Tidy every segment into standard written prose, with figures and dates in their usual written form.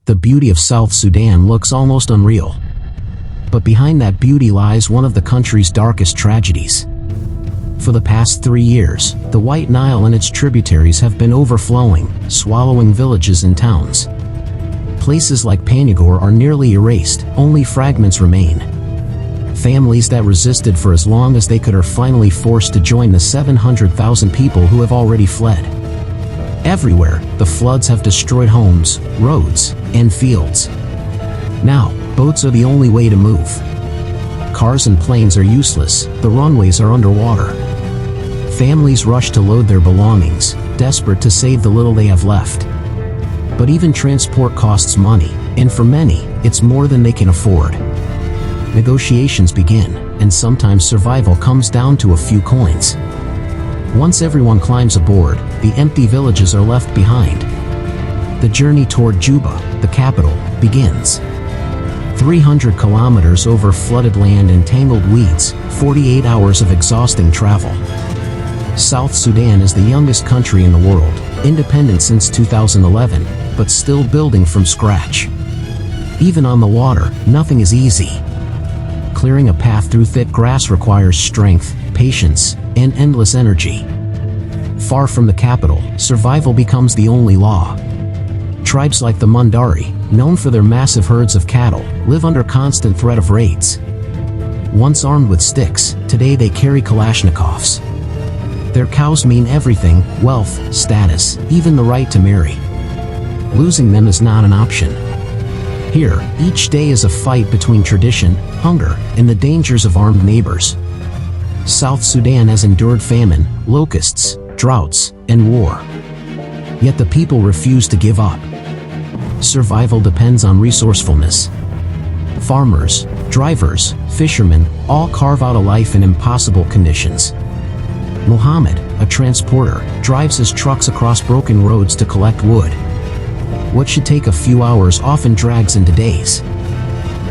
The beauty of South Sudan looks almost unreal. But behind that beauty lies one of the country's darkest tragedies. For the past 3 years, the White Nile and its tributaries have been overflowing, swallowing villages and towns. Places like Panagor are nearly erased, only fragments remain. Families that resisted for as long as they could are finally forced to join the 700,000 people who have already fled. Everywhere, the floods have destroyed homes, roads, and fields. Now, boats are the only way to move. Cars and planes are useless, the runways are underwater. Families rush to load their belongings, desperate to save the little they have left. But even transport costs money, and for many, it's more than they can afford. Negotiations begin, and sometimes survival comes down to a few coins. Once everyone climbs aboard, the empty villages are left behind. The journey toward Juba, the capital, begins. 300 kilometers over flooded land and tangled weeds, 48 hours of exhausting travel. South Sudan is the youngest country in the world, independent since 2011, but still building from scratch. Even on the water, nothing is easy. Clearing a path through thick grass requires strength, patience, and endless energy. Far from the capital, survival becomes the only law. Tribes like the Mundari, known for their massive herds of cattle, live under constant threat of raids. Once armed with sticks, today they carry Kalashnikovs. Their cows mean everything: wealth, status, even the right to marry. Losing them is not an option. Here, each day is a fight between tradition, hunger, and the dangers of armed neighbors. South Sudan has endured famine, locusts, droughts, and war. Yet the people refuse to give up. Survival depends on resourcefulness. Farmers, drivers, fishermen, all carve out a life in impossible conditions. Mohammed, a transporter, drives his trucks across broken roads to collect wood. What should take a few hours often drags into days.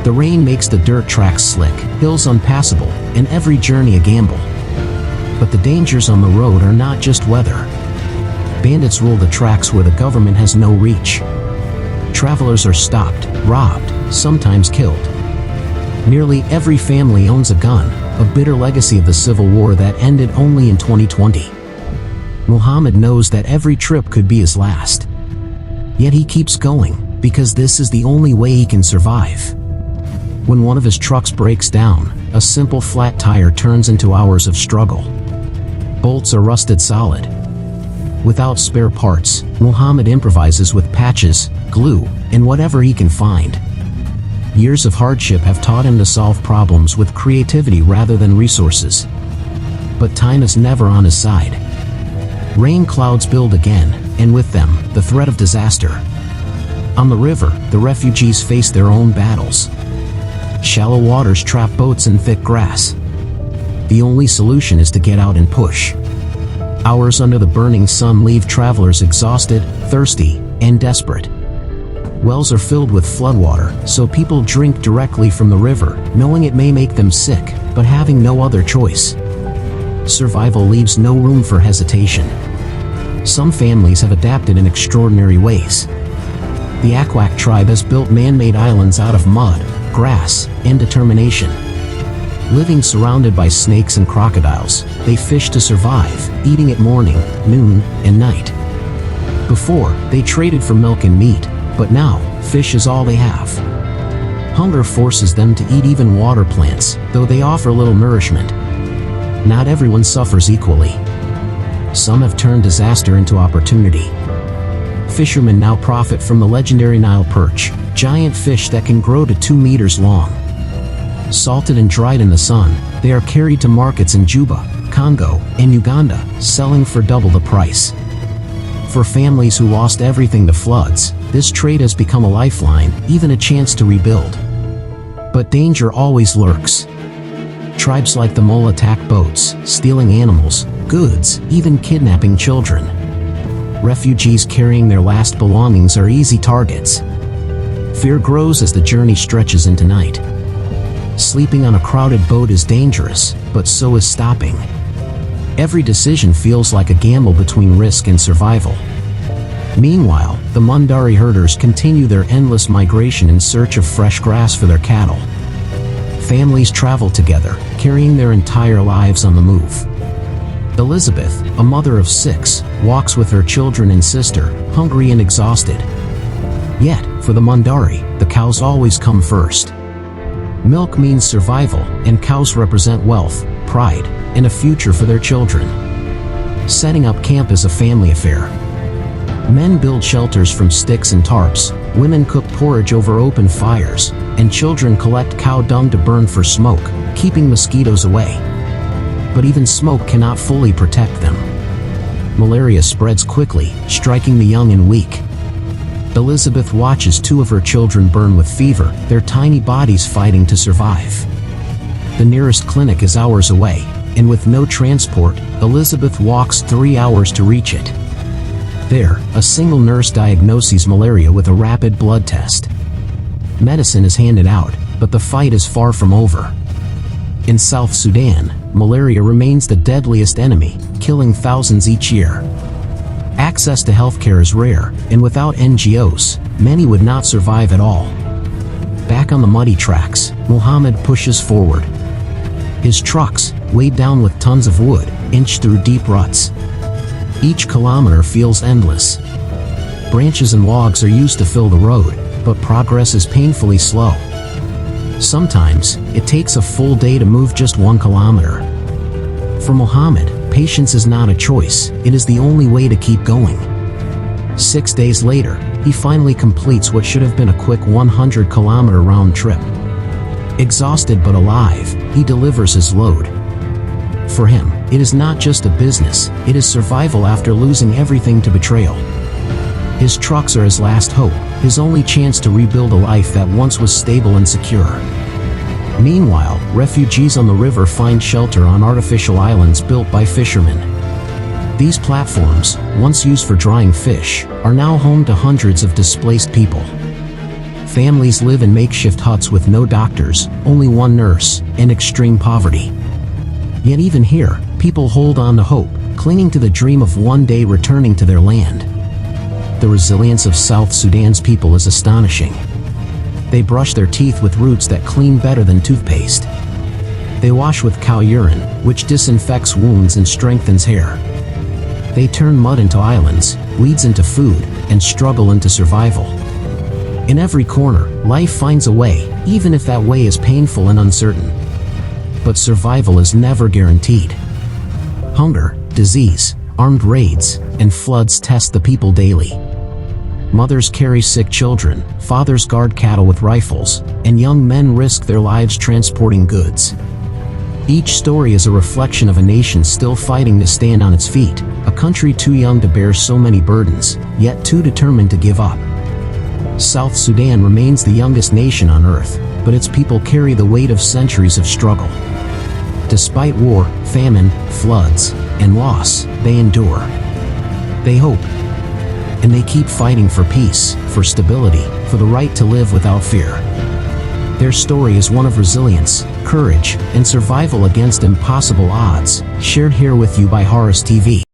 The rain makes the dirt tracks slick, hills unpassable, and every journey a gamble. But the dangers on the road are not just weather. Bandits rule the tracks where the government has no reach. Travelers are stopped, robbed, sometimes killed. Nearly every family owns a gun, a bitter legacy of the civil war that ended only in 2020. Mohammed knows that every trip could be his last. Yet he keeps going, because this is the only way he can survive. When one of his trucks breaks down, a simple flat tire turns into hours of struggle. Bolts are rusted solid. Without spare parts, Mohammed improvises with patches, glue, and whatever he can find. Years of hardship have taught him to solve problems with creativity rather than resources. But time is never on his side. Rain clouds build again, and with them, the threat of disaster. On the river, the refugees face their own battles. Shallow waters trap boats in thick grass. The only solution is to get out and push. Hours under the burning sun leave travelers exhausted, thirsty, and desperate. Wells are filled with floodwater, so people drink directly from the river, knowing it may make them sick, but having no other choice. Survival leaves no room for hesitation. Some families have adapted in extraordinary ways. The Akwak tribe has built man-made islands out of mud, grass, and determination. Living surrounded by snakes and crocodiles, they fish to survive, eating at morning, noon, and night. Before, they traded for milk and meat, but now, fish is all they have. Hunger forces them to eat even water plants, though they offer little nourishment. Not everyone suffers equally. Some have turned disaster into opportunity. Fishermen now profit from the legendary Nile perch, giant fish that can grow to 2 meters long. Salted and dried in the sun, they are carried to markets in Juba, Congo, and Uganda, selling for double the price. For families who lost everything to floods, this trade has become a lifeline, even a chance to rebuild. But danger always lurks. Tribes like the Mole attack boats, stealing animals, goods, even kidnapping children. Refugees carrying their last belongings are easy targets. Fear grows as the journey stretches into night. Sleeping on a crowded boat is dangerous, but so is stopping. Every decision feels like a gamble between risk and survival. Meanwhile, the Mundari herders continue their endless migration in search of fresh grass for their cattle. Families travel together, carrying their entire lives on the move. Elizabeth, a mother of 6, walks with her children and sister, hungry and exhausted. Yet, for the Mundari, the cows always come first. Milk means survival, and cows represent wealth, pride, and a future for their children. Setting up camp is a family affair. Men build shelters from sticks and tarps, women cook porridge over open fires, and children collect cow dung to burn for smoke, keeping mosquitoes away. But even smoke cannot fully protect them. Malaria spreads quickly, striking the young and weak. Elizabeth watches 2 of her children burn with fever, their tiny bodies fighting to survive. The nearest clinic is hours away, and with no transport, Elizabeth walks 3 hours to reach it. There, a single nurse diagnoses malaria with a rapid blood test. Medicine is handed out, but the fight is far from over. In South Sudan, malaria remains the deadliest enemy, killing thousands each year. Access to healthcare is rare, and without NGOs, many would not survive at all. Back on the muddy tracks, Muhammad pushes forward. His trucks, weighed down with tons of wood, inch through deep ruts. Each kilometer feels endless. Branches and logs are used to fill the road, but progress is painfully slow. Sometimes, it takes a full day to move just 1 kilometer. For Muhammad, patience is not a choice, it is the only way to keep going. 6 days later, he finally completes what should have been a quick 100-kilometer round trip. Exhausted but alive, he delivers his load. For him, it is not just a business, it is survival after losing everything to betrayal. His trucks are his last hope, his only chance to rebuild a life that once was stable and secure. Meanwhile, refugees on the river find shelter on artificial islands built by fishermen. These platforms, once used for drying fish, are now home to hundreds of displaced people. Families live in makeshift huts with no doctors, only 1 nurse, and extreme poverty. Yet even here, people hold on to hope, clinging to the dream of one day returning to their land. The resilience of South Sudan's people is astonishing. They brush their teeth with roots that clean better than toothpaste. They wash with cow urine, which disinfects wounds and strengthens hair. They turn mud into islands, weeds into food, and struggle into survival. In every corner, life finds a way, even if that way is painful and uncertain. But survival is never guaranteed. Hunger, disease, armed raids, and floods test the people daily. Mothers carry sick children, fathers guard cattle with rifles, and young men risk their lives transporting goods. Each story is a reflection of a nation still fighting to stand on its feet, a country too young to bear so many burdens, yet too determined to give up. South Sudan remains the youngest nation on earth, but its people carry the weight of centuries of struggle. Despite war, famine, floods, and loss, they endure. They hope. And they keep fighting for peace, for stability, for the right to live without fear. Their story is one of resilience, courage, and survival against impossible odds, shared here with you by Horus TV.